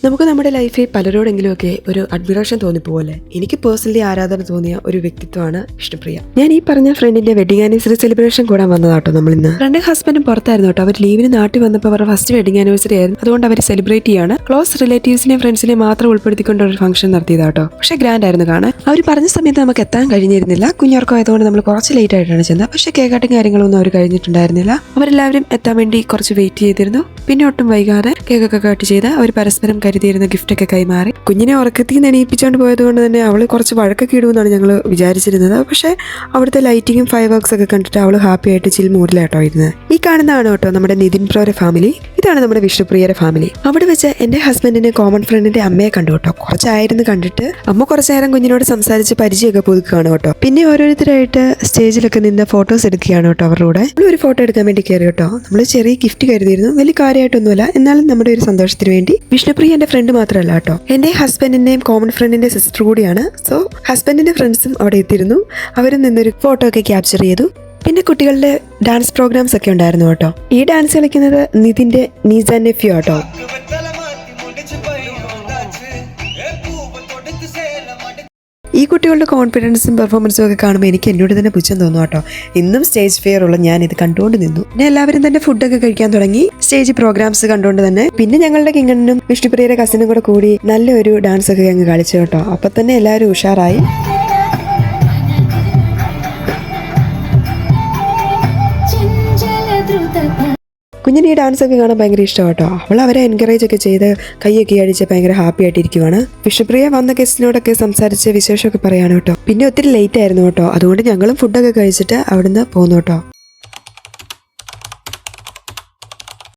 നമുക്ക് നമ്മുടെ ലൈഫിൽ പലരോടെങ്കിലുമൊക്കെ ഒരു അഡ്മിറേഷൻ തോന്നിപ്പോവല്ലേ. എനിക്ക് പേഴ്സണലി ആരാധന തോന്നിയ ഒരു വ്യക്തിത്വമാണ് വിഷ്ണുപ്രിയ. ഞാൻ ഈ പറഞ്ഞ ഫ്രണ്ടിന്റെ വെഡിങ് ആനിവേഴ്സറി സെലിബ്രേഷൻ കൂടാൻ വന്നതാട്ടോ നമ്മൾ ഇന്ന്. ഫ്രണ്ട് ഹസ്ബൻഡും പുറത്തായിരുന്നു കേട്ടോ. അവർ ലീവിന് നാട്ടിൽ വന്നപ്പോൾ അവരുടെ ഫസ്റ്റ് വെഡിങ് ആനിവേഴ്സറി ആയിരുന്നു. അതുകൊണ്ട് അവർ സെലിബ്രേറ്റ് ചെയ്യാണ്. ക്ലോസ് റിലേറ്റീവ്സിനെയും ഫ്രണ്ട്സിനെയും മാത്രം ഉൾപ്പെടുത്തിക്കൊണ്ട് ഒരു ഫംഗ്ഷൻ നടത്തിയതാട്ടോ. പക്ഷേ ഗ്രാൻഡ് ആയിരുന്നു കാണാൻ. അവർ പറഞ്ഞ സമയത്ത് നമുക്ക് എത്താൻ കഴിഞ്ഞിരുന്നില്ല. കുഞ്ഞുറക്കമായതുകൊണ്ട് നമ്മൾ കുറച്ച് ലേറ്റ് ആയിട്ടാണ് ചെന്നത്. പക്ഷേ കേക്ക് കട്ടിങ് കാര്യങ്ങളൊന്നും അവർ കഴിഞ്ഞിട്ടുണ്ടായിരുന്നില്ല. അവരെല്ലാവരും എത്താൻ വേണ്ടി കുറച്ച് വെയിറ്റ് ചെയ്തിരുന്നു. പിന്നെ ഒട്ടും വൈകാതെ കേക്കൊക്കെ കട്ട് ചെയ്ത് അവർ പരസ്പരം കരുതിയിരുന്ന ഗിഫ്റ്റൊക്കെ കൈമാറി. കുഞ്ഞിനെ ഉറക്കത്തിൽ നിന്ന് എണീപ്പിച്ചുകൊണ്ട് പോയത് കൊണ്ട് തന്നെ അവള് കുറച്ച് വഴക്കൊക്കെ ഇടുമെന്നാണ് ഞങ്ങൾ വിചാരിച്ചിരുന്നത്. പക്ഷേ അവിടുത്തെ ലൈറ്റിങ്ങും ഫയർ വർക്ക്സ് ഒക്കെ കണ്ടിട്ട് അവള് ഹാപ്പി ആയിട്ട് ചിൽ മൂഡിലാട്ടോ ഇരുന്നത്. ഈ കാണുന്നതാണ് കേട്ടോ നമ്മുടെ നിതിൻ പ്രോയുടെ ഫാമിലി. ഇതാണ് നമ്മുടെ വിഷ്ണുപ്രിയയുടെ ഫാമിലി. അവിടെ വെച്ച് എന്റെ ഹസ്ബൻഡിന്റെ കോമൺ ഫ്രണ്ടിന്റെ അമ്മയെ കണ്ടു കേട്ടോ. കുറച്ചായിരുന്നു കണ്ടിട്ട്. അമ്മ കുറച്ചു നേരം കുഞ്ഞിനോട് സംസാരിച്ച് പരിചയമൊക്കെ പുതുക്കുകയാണ് കേട്ടോ. പിന്നെ ഓരോരുത്തരായിട്ട് സ്റ്റേജിലൊക്കെ നിന്ന് ഫോട്ടോസ് എടുക്കുകയാണ് കേട്ടോ അവരുടെ കൂടെ. ഒരു ഫോട്ടോ എടുക്കാൻ വേണ്ടി കയറി കേട്ടോ. നമ്മൾ ചെറിയ ഗിഫ്റ്റ് കരുതിയിരുന്നു. വലിയ കാര്യമായിട്ടൊന്നുമില്ല, എന്നാലും നമ്മുടെ ഒരു സന്തോഷത്തിന് വേണ്ടി. വിഷ്ണുപ്രിയ എന്റെ ഫ്രണ്ട് മാത്രമല്ല കേട്ടോ, എന്റെ ഹസ്ബൻഡിന്റെയും കോമൺ ഫ്രണ്ടിന്റെ സിസ്റ്റർ കൂടിയാണ്. സോ ഹസ്ബൻഡിന്റെ ഫ്രണ്ട്സും അവിടെ എത്തിയിരുന്നു. അവരും നിന്നൊരു ഫോട്ടോ ഒക്കെ ക്യാപ്ചർ ചെയ്തു. പിന്നെ കുട്ടികളുടെ ഡാൻസ് പ്രോഗ്രാംസ് ഒക്കെ ഉണ്ടായിരുന്നു കേട്ടോ. ഈ ഡാൻസ് കളിക്കുന്നത് നിതിന്റെ നീസ നെഫ്യൂ കേട്ടോ. ഈ കുട്ടികളുടെ കോൺഫിഡൻസും പെർഫോമൻസും ഒക്കെ കാണുമ്പോൾ എനിക്ക് എന്നോട് തന്നെ പുച്ഛം തോന്നും കേട്ടോ. ഇന്നും സ്റ്റേജ് ഫെയർ ഉള്ള ഞാൻ ഇത് കണ്ടുകൊണ്ട് നിന്നു. പിന്നെ എല്ലാവരും തന്നെ ഫുഡൊക്കെ കഴിക്കാൻ തുടങ്ങി. സ്റ്റേജ് പ്രോഗ്രാംസ് കണ്ടുകൊണ്ട് തന്നെ. പിന്നെ ഞങ്ങളുടെ കിങ്ങണ്ണനും വിഷ്ണുപ്രിയയുടെ കസിനും കൂടെ കൂടി നല്ലൊരു ഡാൻസ് ഒക്കെ അങ്ങ് കളിച്ചു കേട്ടോ. അപ്പൊ തന്നെ എല്ലാവരും ഉഷാറായി. കുഞ്ഞിന് ഈ ഡാൻസ് ഒക്കെ കാണാൻ ഭയങ്കര ഇഷ്ടം കേട്ടോ. അവൾ അവരെ എൻകറേജ് ഒക്കെ ചെയ്ത് കൈയൊക്കെ അടിച്ച് ഭയങ്കര ഹാപ്പി ആയിട്ടിരിക്കുവാണ്. വിഷ്ണുപ്രിയ വന്ന ഗസ്റ്റിനോടൊക്കെ സംസാരിച്ച് വിശേഷമൊക്കെ പറയാണ് കേട്ടോ. പിന്നെ ഒത്തിരി ലേറ്റ് ആയിരുന്നു കേട്ടോ. അതുകൊണ്ട് ഞങ്ങളും ഫുഡൊക്കെ കഴിച്ചിട്ട് അവിടുന്ന് പോന്നു കേട്ടോ.